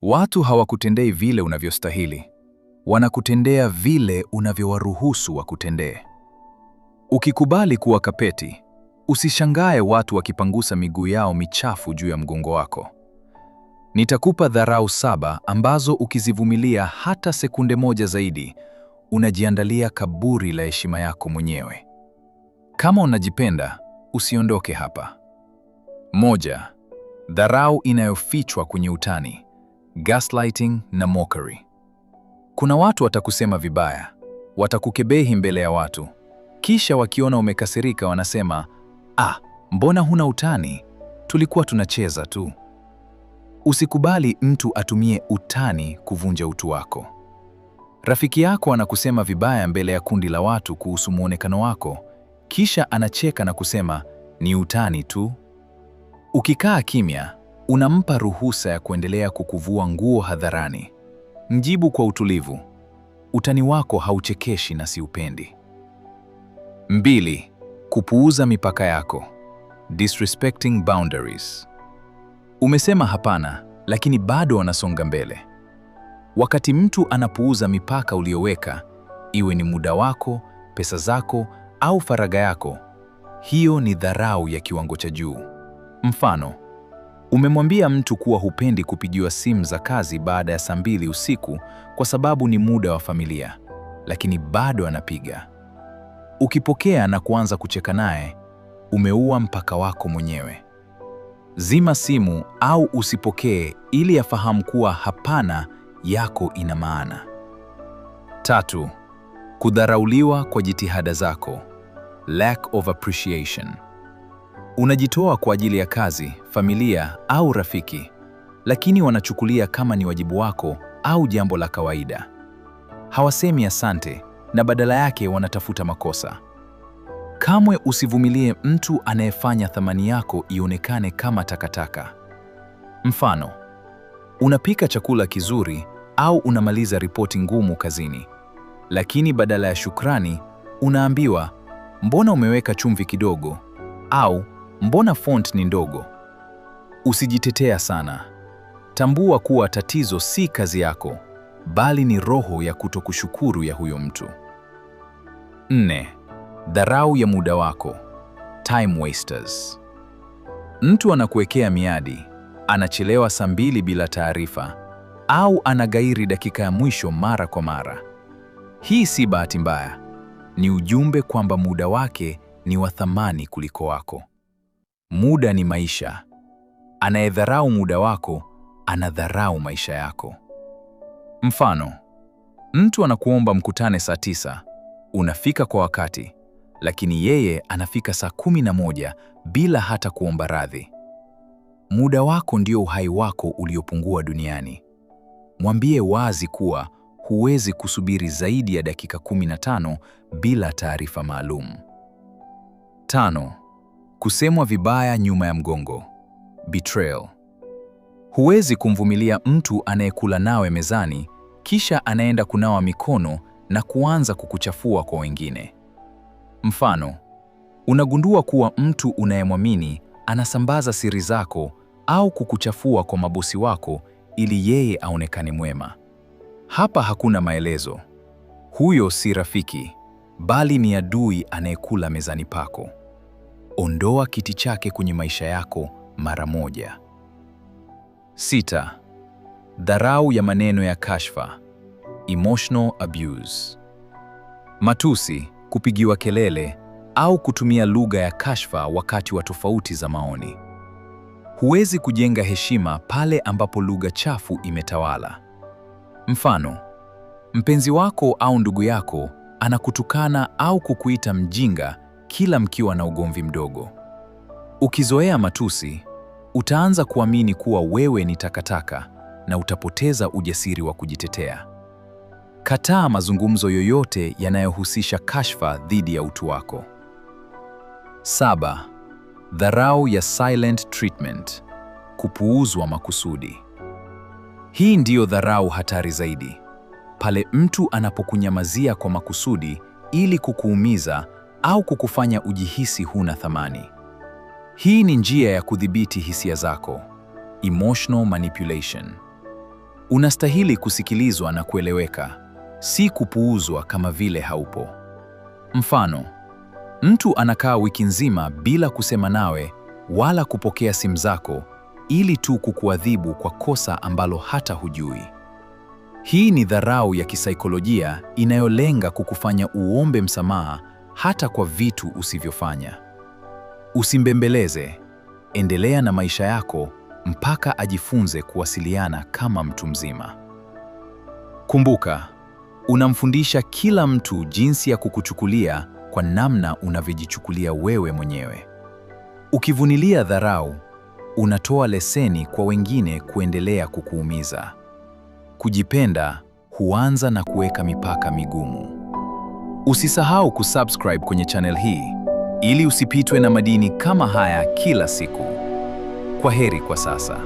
Watu hawakutendei vile unavyostahili. Wanakutendea vile unavyowaruhusu wakutendee. Ukikubali kuwa kapeti, usishangae watu wakipangusa miguu yao michafu juu ya mgongo wako. Nitakupa dharau 7 ambazo ukizivumilia hata sekunde moja zaidi, unajiandalia kaburi la heshima yako mwenyewe. Kama unajipenda, usiondoke hapa. 1. Dharau inayofichwa kwenye utani, gaslighting na mockery. Kuna watu watakusema vibaya, watakukebehi mbele ya watu. Kisha wakiona umekasirika wanasema, mbona huna utani? Tulikuwa tunacheza tu. Usikubali mtu atumie utani kuvunja utu wako. Rafiki yako anakusema vibaya mbele ya kundi la watu kuhusu muonekano wako, kisha anacheka na kusema, ni utani tu. Ukikaa kimya, unampa ruhusa ya kuendelea kukuvua nguo hadharani. Mjibu kwa utulivu, utani wako hauchekeshi na siupendi. 2. Kupuuza mipaka yako, disrespecting boundaries. Umesema hapana, lakini bado wanasonga mbele. Wakati mtu anapuuza mipaka uliyoweka, iwe ni muda wako, pesa zako au faragha yako, hiyo ni dharau ya kiwango cha juu. Mfano, umemwambia mtu kuwa hupendi kupigiwa simu za kazi baada ya saa 2 usiku kwa sababu ni muda wa familia, lakini bado anapiga. Ukipokea na kuanza kucheka naye, umeua mpaka wako mwenyewe. Zima simu au usipokee ili afahamu kuwa hapana yako ina maana. 3. Kudharauliwa kwa jitihada zako, lack of appreciation. Unajitoa kwa ajili ya kazi, familia au rafiki, lakini wanachukulia kama ni wajibu wako au jambo la kawaida. Hawasemi asante na badala yake wanatafuta makosa. Kamwe usivumilie mtu anayefanya thamani yako ionekane kama takataka. Mfano, unapika chakula kizuri au unamaliza ripoti ngumu kazini, lakini badala ya shukrani unaambiwa, mbona umeweka chumvi kidogo? Au mbona font ni ndogo? Usijitetea sana. Tambua kuwa tatizo si kazi yako, bali ni roho ya kutokushukuru ya huyo mtu. 4. Dharau ya muda wako, time wasters. Mtu anakuwekea miadi, anachelewa saa 2 bila taarifa, au anagairi dakika ya mwisho mara kwa mara. Hii si bahati mbaya, ni ujumbe kwamba muda wake ni wa thamani kuliko wako. Muda ni maisha. Anayedharau muda wako, anadharau maisha yako. Mfano, mtu anakuomba mkutane saa 9, unafika kwa wakati, lakini yeye anafika saa 11 bila hata kuomba radhi. Muda wako ndio uhai wako uliopungua duniani. Mwambie wazi kuwa huwezi kusubiri zaidi ya dakika 15 bila taarifa maalum. 5. Kusemwa vibaya nyuma ya mgongo, betrayal. Huwezi kumvumilia mtu anayekula nawe mezani, kisha anaenda kunawa mikono na kuanza kukuchafua kwa wengine. Mfano, unagundua kuwa mtu unayemwamini anasambaza siri zako au kukuchafua kwa mabosi wako ili yeye aonekane mwema. Hapa hakuna maelezo. Huyo si rafiki, bali ni adui anayekula mezani pako. Ondoa kiti chake kwenye maisha yako mara moja. 6. Dharau ya maneno ya kashfa, emotional abuse. Matusi, kupigiwa kelele au kutumia lugha ya kashfa wakati wa tofauti za maoni. Huwezi kujenga heshima pale ambapo lugha chafu imetawala. Mfano, mpenzi wako au ndugu yako anakutukana au kukuita mjinga kila mkiwa na ugomvi mdogo. Ukizoea matusi, utaanza kuamini kuwa wewe ni takataka na utapoteza ujasiri wa kujitetea. Kataa mazungumzo yoyote yanayohusisha kashfa dhidi ya utu wako. 7. Dharau ya silent treatment, kupuuzwa makusudi. Hii ndiyo dharau hatari zaidi. Pale mtu anapokunyamazia kwa makusudi ili kukuumiza au kukufanya ujihisi huna thamani. Hii ni njia ya kudhibiti hisia zako, emotional manipulation. Unastahili kusikilizwa na kueleweka, si kupuuzwa kama vile haupo. Mfano, mtu anakaa wiki nzima bila kusema nawe wala kupokea simu zako ili tu kukuadhibu kwa kosa ambalo hata hujui. Hii ni dharau ya kisaikolojia inayolenga kukufanya uombe msamaha hata kwa vitu usivyofanya. Usimbembeleze, endelea na maisha yako mpaka ajifunze kuwasiliana kama mtu mzima. Kumbuka, unamfundisha kila mtu jinsi ya kukuchukulia kwa namna unavyojichukulia wewe mwenyewe. Ukivunilia dharau, unatoa leseni kwa wengine kuendelea kukuumiza. Kujipenda huanza na kuweka mipaka migumu. Usisahau kusubscribe kwenye channel hii ili usipitwe na madini kama haya kila siku. Kwaheri kwa sasa.